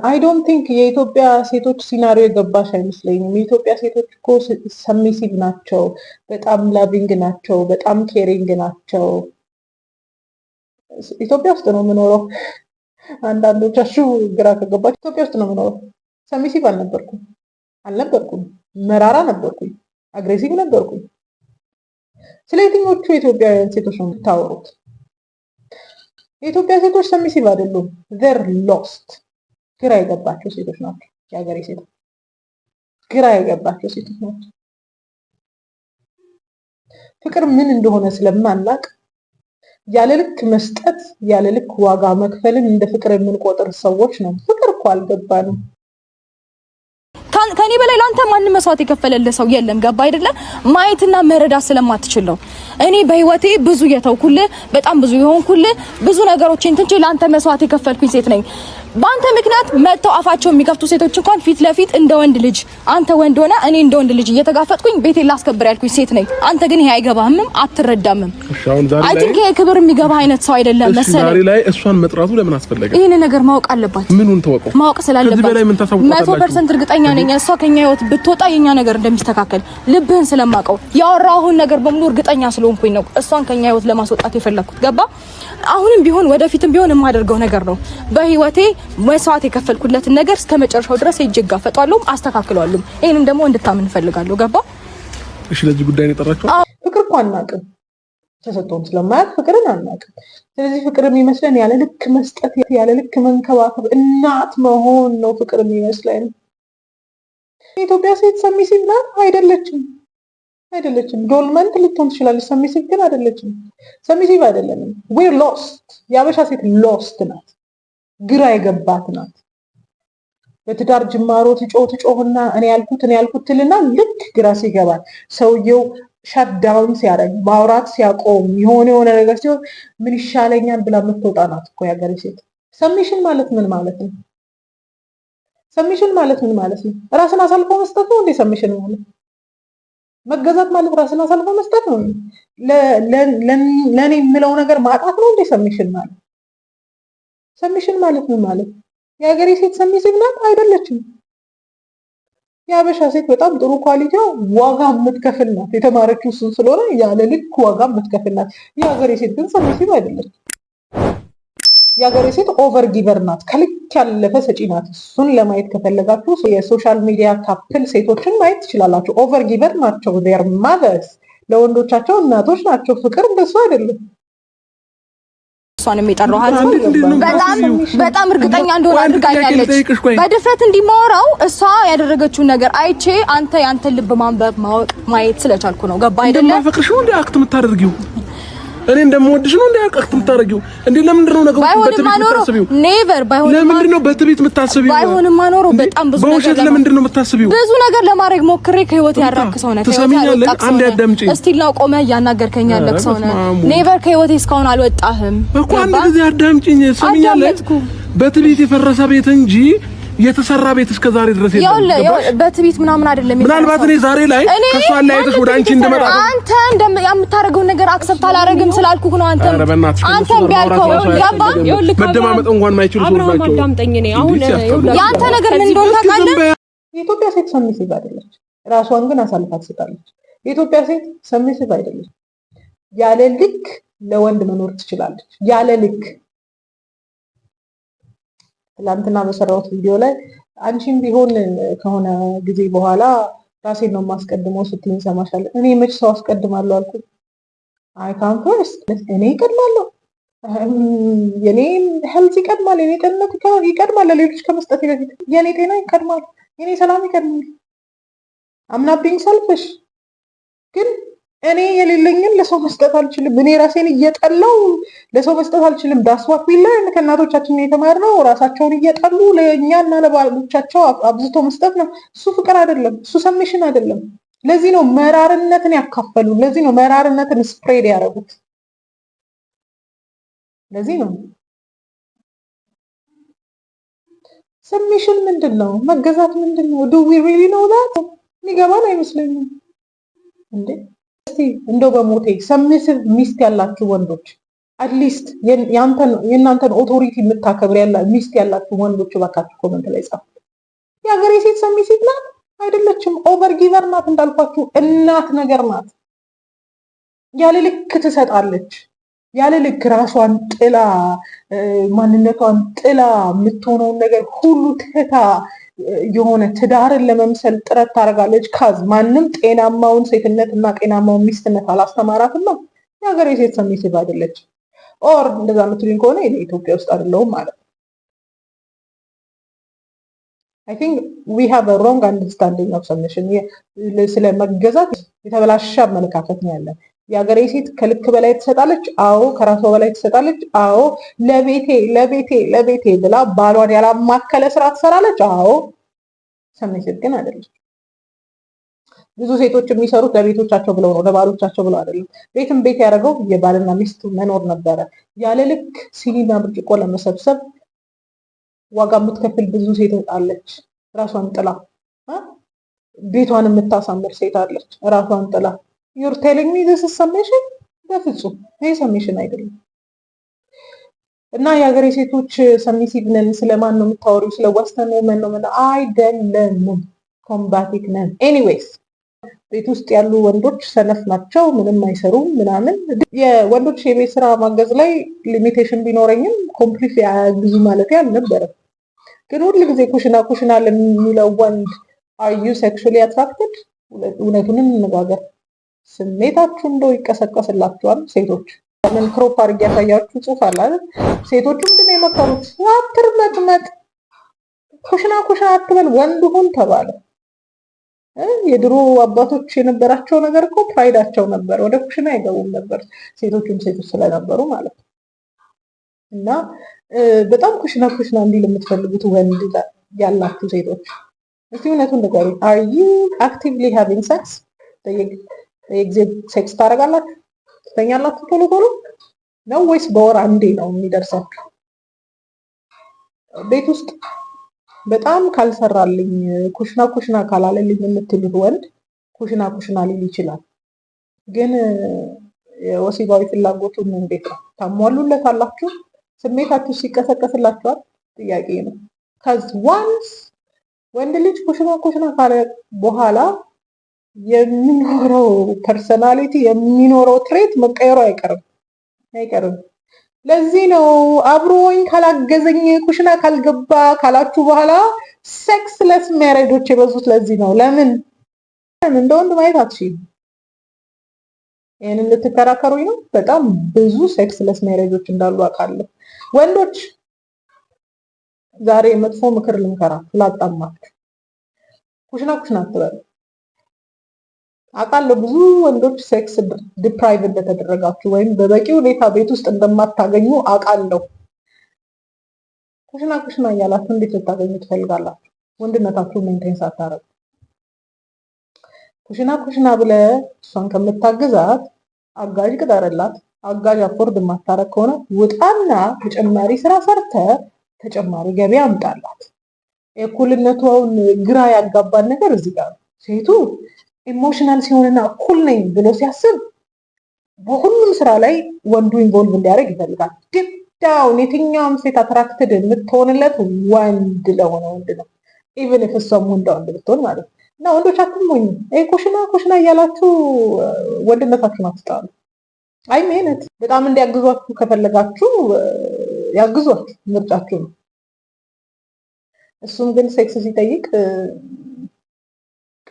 አይ ዶንት ቲንክ የኢትዮጵያ ሴቶች ሲናሪዮ የገባሽ አይመስለኝም። የኢትዮጵያ ሴቶች እኮ ሰሚሲቭ ናቸው፣ በጣም ላቪንግ ናቸው፣ በጣም ኬሪንግ ናቸው። ኢትዮጵያ ውስጥ ነው የምኖረው። አንዳንዶቻችሁ ግራ ከገባችሁ ኢትዮጵያ ውስጥ ነው የምኖረው። ሰሚሲቭ አልነበርኩም፣ መራራ ነበርኩኝ፣ አግሬሲቭ ነበርኩኝ። ስለ የትኞቹ የኢትዮጵያውያን ሴቶች ነው የምታወሩት? የኢትዮጵያ ሴቶች ሰሚሲቭ አይደሉም። ዘር ሎስት ግራ የገባቸው ሴቶች ናቸው። የሀገሬ ሴቶች ግራ የገባቸው ሴቶች ናቸው። ፍቅር ምን እንደሆነ ስለማናቅ ያለ ልክ መስጠት፣ ያለ ልክ ዋጋ መክፈልን እንደ ፍቅር የምንቆጥር ሰዎች ነው። ፍቅር እኮ አልገባንም። ከኔ በላይ ላንተ ማንም መስዋዕት የከፈለልህ ሰው የለም። ገባ አይደለ? ማየትና መረዳት ስለማትችል ነው። እኔ በህይወቴ ብዙ የተውኩልህ፣ በጣም ብዙ የሆንኩልህ፣ ብዙ ነገሮችን ትንቼ ላንተ መስዋዕት የከፈልኩኝ ሴት ነኝ። በአንተ ምክንያት መተው አፋቸው የሚከፍቱ ሴቶች እንኳን ፊት ለፊት እንደ ወንድ ልጅ አንተ ወንድ ሆነ እኔ እንደ ወንድ ልጅ እየተጋፈጥኩኝ ቤቴን ላስከብር ያልኩኝ ሴት ነኝ። አንተ ግን ይሄ አይገባህም፣ አትረዳምም። አይ ቲንክ ይሄ ክብር የሚገባ አይነት ሰው አይደለም መሰለኝ። ዛሬ ላይ እሷን መጥራቱ ለምን አስፈለገ? ይሄን ነገር ማወቅ አለባት። ምኑን ተወቀው? ማወቅ ስላለባት 100% እርግጠኛ ነኝ እሷ ከኛ ህይወት ብትወጣ የኛ ነገር እንደሚስተካከል ልብህን ስለማውቀው ያወራሁን ነገር በሙሉ እርግጠኛ ስለሆንኩኝ ነው እሷን ከኛ ህይወት ለማስወጣት የፈለኩት። ገባ? አሁንም ቢሆን ወደፊትም ቢሆን የማደርገው ነገር ነው። በህይወቴ መስዋዕት የከፈልኩለትን ነገር እስከ መጨረሻው ድረስ እጅግ አፈጣለሁ፣ አስተካክለዋለሁ። ይሄንን ደግሞ እንድታምን ፈልጋለሁ። ገባ? እሺ። ለዚህ ጉዳይ ነው የጠራችው? ፍቅር እኮ አናውቅም፣ ተሰጥቶን ስለማያውቅ ፍቅርን አናውቅም። ስለዚህ ፍቅር የሚመስለን ያለ ልክ መስጠት፣ ያለ ልክ መንከባከብ፣ እናት መሆን ነው ፍቅር የሚመስለን። የኢትዮጵያ ሴት ሰሚሲቭ ናት? አይደለችም። ዶልመንት ልትሆን ትችላለች፣ ሰሚሲቭ ግን አይደለችም። ሰሚሲቭ አይደለንም። ዌር ሎስት። የአበሻ ሴት ሎስት ናት፣ ግራ የገባት ናት። በትዳር ጅማሮ ትጮህና እኔ ያልኩት ትልና ልክ ግራ ሲገባል ሰውየው ሻትዳውን ሲያደርግ ማውራት ሲያቆም የሆነ ነገር ሲሆን ምን ይሻለኛል ብላ የምትወጣ ናት እኮ የሀገሬ ሴት። ሰሚሽን ማለት ምን ማለት ነው? ሰሚሽን ማለት ምን ማለት ነው? ራስን አሳልፎ መስጠት ነው እንዴ? ሰሚሽን ማለት መገዛት ማለት ራስን አሳልፎ መስጠት ነው። ለኔ የምለው ነገር ማጣት ነው እንዴ? ሰሚሽን ማለት ምን ማለት? የሀገሬ ሴት ሰሚሲቭ ናት? አይደለችም። የሀበሻ ሴት በጣም ጥሩ ኳሊቲዋ ዋጋ የምትከፍል ናት። የተማረችው እሱን ስለሆነ ያለ ልክ ዋጋ የምትከፍል ናት። የሀገሬ ሴት ግን ሰሚሲቭ አይደለችም። የሀገሬ ሴት ኦቨር ጊቨር ናት፣ ከልክ ያለፈ ሰጪ ናት። እሱን ለማየት ከፈለጋችሁ የሶሻል ሚዲያ ካፕል ሴቶችን ማየት ትችላላችሁ። ኦቨር ጊቨር ናቸው። ዜር ማዘርስ ለወንዶቻቸው እናቶች ናቸው። ፍቅር እንደሱ አይደለም። እሷን የሚጠራው በጣም እርግጠኛ እንደሆነ አድርጋኛለች። በድፍረት እንዲማወራው እሷ ያደረገችውን ነገር አይቼ ያንተን ልብ ማንበብ ማየት ስለቻልኩ ነው። ገባ አይደለም? እንደማፈቅርሽ ነው እንዴ አክት የምታደርጊው? እኔ እንደምወድሽ ነው እንዴ አክት የምታደርጊው? እንዴ ለምንድን ነው ነገሩ በትቢት የምታስቢው? ኔቨር ባይሆን ለምንድን ነው በትቢት የምታስቢው? ባይሆንም ማኖሩ በጣም ብዙ ነገር በውሸት ለምንድን ነው የምታስቢው? ብዙ ነገር ለማድረግ ሞክሬ ከህይወት ያራክሰው ነው። ተሰሚኛለህ? አንዴ አዳምጪኝ። እስቲ ነው ቆመ እያናገርከኝ ያለክሰው ነው። ኔቨር ከህይወቴ እስካሁን አልወጣህም እኮ። አንድ ጊዜ አዳምጪኝ። ተሰሚኛለህ? በትቢት የፈረሰ ቤት እንጂ የተሰራ ቤት እስከ ዛሬ ድረስ የለም። በትቢት ምናምን አይደለም። ምናልባት እኔ ዛሬ ላይ ከሷ ላይ አይተሽ ወደ አንቺ እንደመጣ አንተ የምታደርገው ነገር አክሰፕት አላደርግም ስላልኩህ ነው። አንተ ቢያልከው ገባ? መደማመጥ እንኳን ማይችሉ ሰዎች ናቸው። አዳምጠኝ። እኔ አሁን ያንተ ነገር ምን እንደሆነ ታውቃለህ? የኢትዮጵያ ሴት ሰሚሲቭ አይደለች፣ ራሷን ግን አሳልፋ ትሰጣለች። የኢትዮጵያ ሴት ሰሚሲቭ አይደለች። ያለ ልክ ለወንድ መኖር ትችላለች። ያለ ልክ ትላንትና በሰራሁት ቪዲዮ ላይ አንቺም ቢሆን ከሆነ ጊዜ በኋላ ራሴን ነው የማስቀድመው ስትይኝ ሰማሻለሁ። እኔ መች ሰው አስቀድማለሁ አልኩ? አይ ካም ፈርስት። እኔ እቀድማለሁ። የኔ ሄልዝ ይቀድማል፣ የኔ ጤንነት ይቀድማል። ለሌሎች ከመስጠት በፊት የኔ ጤና ይቀድማል፣ የኔ ሰላም ይቀድማል። አምና ቢንግ ሰልፍሽ ግን እኔ የሌለኝን ለሰው መስጠት አልችልም። እኔ ራሴን እየጠላው ለሰው መስጠት አልችልም። ዳስዋት ቢላ ከእናቶቻችን የተማርነው ራሳቸውን እየጠሉ ለእኛና ለባሎቻቸው አብዝቶ መስጠት ነው። እሱ ፍቅር አይደለም፣ እሱ ሰሚሽን አይደለም። ለዚህ ነው መራርነትን ያካፈሉ። ለዚህ ነው መራርነትን ስፕሬድ ያደረጉት። ለዚህ ነው ሰሚሽን ምንድን ነው? መገዛት ምንድን ነው? ዱ ዊ ሪሊ ኖው ዳት? የሚገባን አይመስለኝም እንዴ። እስቲ እንደው በሞቴ ሰሚሲቭ ሚስት ያላችሁ ወንዶች አትሊስት የእናንተን ኦቶሪቲ የምታከብር ሚስት ያላችሁ ወንዶች እባካችሁ ኮመንት ላይ ጻፉ። የሀገሬ ሴት ሰሚሲቭ ናት አይደለችም? ኦቨር ጊቨር ናት እንዳልኳችሁ፣ እናት ነገር ናት። ያለ ልክ ትሰጣለች። ያለ ልክ ራሷን ጥላ ማንነቷን ጥላ የምትሆነውን ነገር ሁሉ ትታ የሆነ ትዳርን ለመምሰል ጥረት ታደርጋለች። ካዝ ማንም ጤናማውን ሴትነት እና ጤናማውን ሚስትነት አላስተማራትም ነው። የሀገሬ ሴት ሰሚሲቭ አይደለች። ኦር እንደዛ የምትሉኝ ከሆነ ኢትዮጵያ ውስጥ አይደለሁም ማለት ነው። I think we have a wrong understanding of submission. ስለ መገዛት የተበላሸ አመለካከት ነው ያለን። የሀገሬ ሴት ከልክ በላይ ትሰጣለች። አዎ። ከራሷ በላይ ትሰጣለች። አዎ። ለቤቴ ብላ ባሏን ያላማከለ ስራ ትሰራለች። አዎ። ሰሚሲቭ ግን አይደለች። ብዙ ሴቶች የሚሰሩት ለቤቶቻቸው ብለው ነው፣ ለባሎቻቸው ብለው አይደለም። ቤትም ቤት ያደረገው የባልና ሚስት መኖር ነበረ። ያለ ልክ ሲኒና ብርጭቆ ለመሰብሰብ ዋጋ የምትከፍል ብዙ ሴት አለች። ራሷን ጥላ ቤቷን የምታሳምር ሴት አለች። ራሷን ጥላ you're telling me this is submission? በፍጹም ይሄ ሰሚሽን አይደለም። እና የሀገሬ ሴቶች ሰሚሲቭ ነን ስለማን ነው የምታወሪው? ስለ ወስተን ወመን ነው አይደለም፣ ኮምባቲክ ነን። ኤኒዌይስ ቤት ውስጥ ያሉ ወንዶች ሰነፍ ናቸው፣ ምንም አይሰሩም ምናምን። የወንዶች የቤት ስራ ማገዝ ላይ ሊሚቴሽን ቢኖረኝም ኮምፕሊት ያግዙ ማለት አልነበረም። ግን ሁሉ ጊዜ ኩሽና ለሚለው ወንድ are you sexually attracted? እውነቱን እንነጋገር። ስሜታችሁ እንደው ይቀሰቀስላችኋል ሴቶች። ምን ክሮፕ አድርጌ ያሳያችሁ ጽሑፍ አለ አይደል? ሴቶቹ ምንድነው የመከሩት? አትርመጥመጥ፣ ኩሽና አትበል፣ ወንድ ሁን ተባለ። የድሮ አባቶች የነበራቸው ነገር እኮ ፕራይዳቸው ነበር። ወደ ኩሽና አይገቡም ነበር፣ ሴቶቹም ሴቶች ስለነበሩ ማለት ነው። እና በጣም ኩሽና እንዲል የምትፈልጉት ወንድ ያላችሁ ሴቶች እስቲ እውነቱን ንገሩኝ። are you actively having sex? በየጊዜ ሴክስ ታደርጋላችሁ? ትተኛላችሁ ቶሎ ነው ወይስ በወር አንዴ ነው የሚደርሳችሁ? ቤት ውስጥ በጣም ካልሰራልኝ ኩሽና ካላለልኝ የምትሉት ወንድ ኩሽና ሊል ይችላል። ግን የወሲባዊ ፍላጎቱን እንዴት ነው ታሟሉለት አላችሁ? ስሜታችሁ ሲቀሰቀስላችኋል? ጥያቄ ነው። ከዚ ዋንስ ወንድ ልጅ ኩሽና ካለ በኋላ የሚኖረው ፐርሰናሊቲ የሚኖረው ትሬት መቀየሩ አይቀርም። ለዚህ ነው አብሮኝ ካላገዘኝ ኩሽና ካልገባ ካላችሁ በኋላ ሴክስለስ ሜሬጆች የበዙት። ለዚህ ነው። ለምን እንደ ወንድ ማየት አትችይም? ይሄንን ልትከራከሩኝ ነው? በጣም ብዙ ሴክስለስ ሜሬጆች እንዳሉ አውቃለሁ። ወንዶች ዛሬ መጥፎ ምክር ልንከራችሁ ላጣማችሁ፣ ኩሽና አትበሉ። አውቃለሁ ብዙ ወንዶች ሴክስ ዲፕራይቭ እንደተደረጋችሁ ወይም በበቂ ሁኔታ ቤት ውስጥ እንደማታገኙ አውቃለሁ። ኩሽና እያላችሁ እንዴት ልታገኙ ትፈልጋላችሁ? ወንድነታችሁ ሜንቴን ሳታረጉ። ኩሽና ብለህ እሷን ከምታግዛት አጋዥ ቅጠርላት። አጋዥ አፎርድ የማታረግ ከሆነ ውጣና ተጨማሪ ስራ ሰርተ ተጨማሪ ገቢ አምጣላት። የእኩልነቱን ግራ ያጋባን ነገር እዚህ ጋር ነው። ሴቱ ኢሞሽናል ሲሆንና እኩል ነኝ ብሎ ሲያስብ በሁሉም ስራ ላይ ወንዱ ኢንቮልቭ እንዲያደርግ ይፈልጋል። ዲፕዳውን የትኛውም ሴት አትራክትድ የምትሆንለት ወንድ ለሆነ ወንድ ነው። ኢቨን ኢፍ እሷም ወንድ ብትሆን ማለት ነው። እና ወንዶች አትሞኙ። ኩሽና እያላችሁ ወንድነታችሁን አትጣሉ። አይ ሜነት በጣም እንዲያግዟችሁ ከፈለጋችሁ ያግዟችሁ፣ ምርጫችሁ ነው። እሱም ግን ሴክስ ሲጠይቅ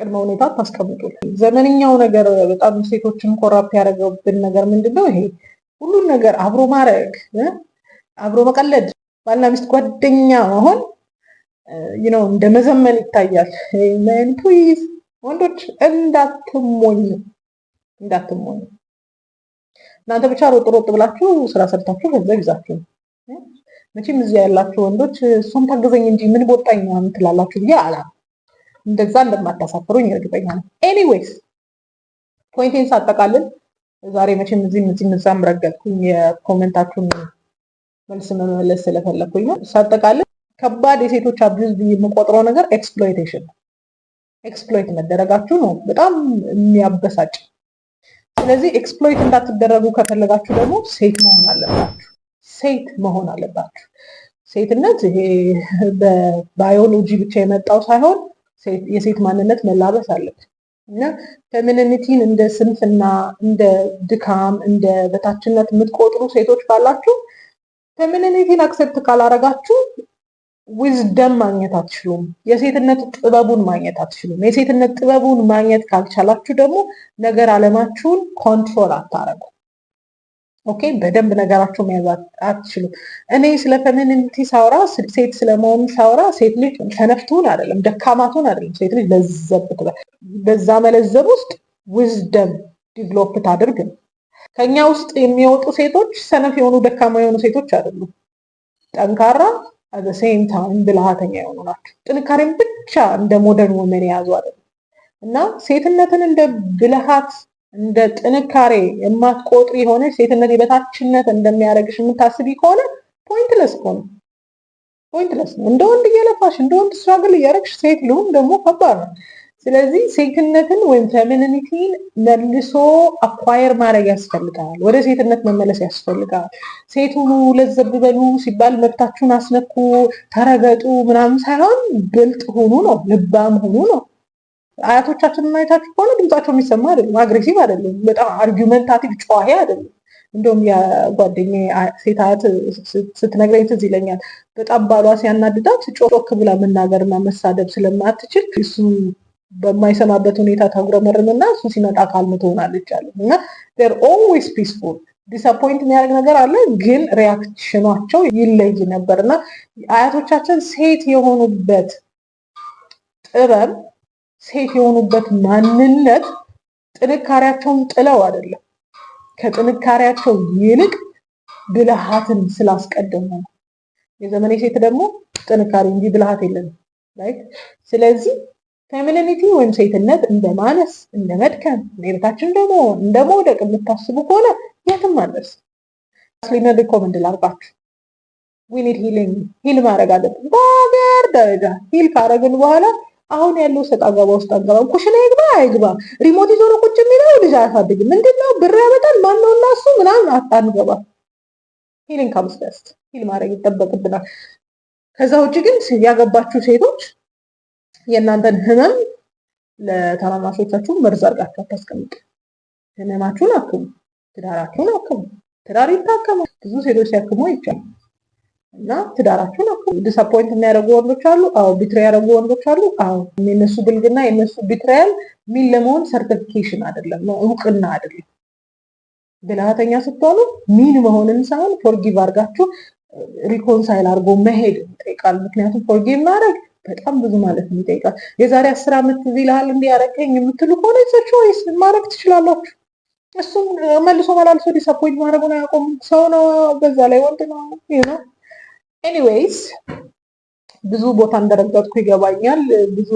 ቅድመ ሁኔታ ታስቀምጡልን። ዘመንኛው ነገር በጣም ሴቶችን ኮራፕት ያደረገብን ነገር ምንድነው? ይሄ ሁሉን ነገር አብሮ ማድረግ፣ አብሮ መቀለድ፣ ባልና ሚስት ጓደኛ መሆን እንደ መዘመን ይታያል። ሜን ፕሊዝ ወንዶች እንዳትሞኙ። እናንተ ብቻ ሮጥ ብላችሁ ስራ ሰርታችሁ ገንዘብ ይዛችሁ መቼም እዚህ ያላችሁ ወንዶች እሷም ታገዘኝ እንጂ ምን ቦጣኝ ነው ትላላችሁ ብዬ እንደዛ እንደማታሳፍሩኝ እርግጠኛ ነኝ። ኤኒዌይስ ፖይንቴን ሳጠቃልል ዛሬ መቼም እዚህም ረገጥኩኝ የኮሜንታችሁን መልስ መመለስ ስለፈለኩኝ ነው። ሳጠቃልል ከባድ የሴቶች አቢዩዝ ብዬ የምቆጥረው ነገር ኤክስፕሎይቴሽን ነው። ኤክስፕሎይት መደረጋችሁ ነው በጣም የሚያበሳጭ። ስለዚህ ኤክስፕሎይት እንዳትደረጉ ከፈለጋችሁ ደግሞ ሴት መሆን አለባችሁ። ሴት መሆን አለባችሁ። ሴትነት ይሄ በባዮሎጂ ብቻ የመጣው ሳይሆን የሴት ማንነት መላበስ አለበት እና ፌሚኒቲን እንደ ስንፍና፣ እንደ ድካም፣ እንደ በታችነት የምትቆጥሩ ሴቶች ካላችሁ ፌሚኒቲን አክሴፕት ካላረጋችሁ ዊዝደም ማግኘት አትችሉም። የሴትነት ጥበቡን ማግኘት አትችሉም። የሴትነት ጥበቡን ማግኘት ካልቻላችሁ ደግሞ ነገር አለማችሁን ኮንትሮል አታረጉ። ኦኬ፣ በደንብ ነገራችሁ መያዝ አትችሉም። እኔ ስለ ፌሚኒቲ ሳውራ፣ ሴት ስለመሆን ሳውራ ሴት ልጅ ሰነፍቱን አይደለም፣ ደካማቱን አይደለም። ሴት ልጅ ለዘብ ትበል። በዛ መለዘብ ውስጥ ዊዝደም ዲቨሎፕ ታድርግ ነው። ከኛ ውስጥ የሚወጡ ሴቶች ሰነፍ የሆኑ ደካማ የሆኑ ሴቶች አይደሉም። ጠንካራ at the same time ብልሃተኛ የሆኑ ናቸው። ጥንካሬን ብቻ እንደ ሞደርን ወመን የያዙ አይደለም እና ሴትነትን እንደ ብልሃት እንደ ጥንካሬ የማትቆጥሪ የሆነ ሴትነት የበታችነት እንደሚያደርግሽ የምታስቢ ከሆነ ፖይንትለስ ነው። እንደ ወንድ እየለፋሽ እንደ ወንድ ስትራግል እያደረግሽ ሴት ልሁን ደግሞ ከባድ ነው። ስለዚህ ሴትነትን ወይም ፌሚኒቲን መልሶ አኳየር ማድረግ ያስፈልጋል። ወደ ሴትነት መመለስ ያስፈልጋል። ሴት ሁኑ፣ ለዘብ በሉ ሲባል መብታችሁን አስነኩ፣ ተረገጡ ምናምን ሳይሆን ብልጥ ሁኑ ነው፣ ልባም ሁኑ ነው። አያቶቻችንን አይታችሁ ከሆነ ድምጻቸው የሚሰማ አይደለም፣ አግሬሲቭ አይደለም፣ በጣም አርጊመንታቲቭ ጨዋሄ አይደለም። እንደውም የጓደኛዬ ሴት አያት ስትነግረኝ ትዝ ይለኛል። በጣም ባሏ ሲያናድዳት ጮክ ብላ መናገርና መሳደብ ስለማትችል እሱ በማይሰማበት ሁኔታ ታጉረመርምና እሱ ሲመጣ ካልም ትሆናለች አለ እና they're always peaceful። ዲስአፖይንት የሚያደርግ ነገር አለ፣ ግን ሪያክሽናቸው ይለይ ነበርና አያቶቻችን ሴት የሆኑበት ጥበብ፣ ሴት የሆኑበት ማንነት ጥንካሬያቸውን ጥለው አይደለም፣ ከጥንካሬያቸው ይልቅ ብልሃትን ስላስቀደሙ ነው። የዘመኔ ሴት ደግሞ ጥንካሬ እንጂ ብልሃት የለንም። ራይት። ስለዚህ ፌሚኒቲ ወይም ሴትነት እንደ ማነስ፣ እንደ መድከም፣ ሌሎቻችን ደግሞ እንደ መውደቅ የምታስቡ ከሆነ የትም አለስ ስሊነ ሪኮመንድ ላርጋችሁ we need healing ሂል ማድረግ አለብን። በሀገር ደረጃ ሂል ካረግን በኋላ አሁን ያለው ሰጣ ገባ ውስጥ አንገባም። ኩሽና ይግባ አይግባ፣ ሪሞት ይዞ ነው ቁጭ የሚለው ልጅ አያሳድግም፣ ምንድነው ብር ያመጣል ማነው እና እሱ ምናምን አንገባ። ሂሊንግ ካምስ ፈርስት። ሂል ማድረግ ይጠበቅብናል። ከዛ ውጭ ግን ያገባችሁ ሴቶች የእናንተን ህመም ለታናናሾቻችሁ መርዝ አድርጋችሁ አታስቀምጡ። ህመማችሁን አክሙ፣ ትዳራችሁን አክሙ። ትዳር ይታከማል። ብዙ ሴቶች ሲያክሙ ይቻላል እና ትዳራችሁን አክሙ። ዲስአፖይንት የሚያደርጉ ወንዶች አሉ። አዎ። ቢትሬይ ያደርጉ ወንዶች አሉ። አዎ። የነሱ ብልግና የነሱ ቢትሬያል ሚን ለመሆን ሰርቲፊኬሽን አይደለም፣ ነው እውቅና አይደለም። ብልሃተኛ ስትሆኑ ሚን መሆንን ሳይሆን ፎርጊቭ አድርጋችሁ ሪኮንሳይል አድርጎ መሄድ ይጠይቃል። ምክንያቱም ፎርጊቭ ማድረግ በጣም ብዙ ማለት ነው ይጠይቃል። የዛሬ 10 ዓመት እዚህ ይልሃል እንዲያረከኝ የምትሉ ከሆነ ቾይስ ማድረግ ትችላላችሁ። እሱም መልሶ መላልሶ ዲስአፖይንት ማድረጉን አያቆም። ሰው ነው፣ በዛ ላይ ወንድ ነው። ኤኒዌይስ ብዙ ቦታ እንደረገጥኩ ይገባኛል። ብዙ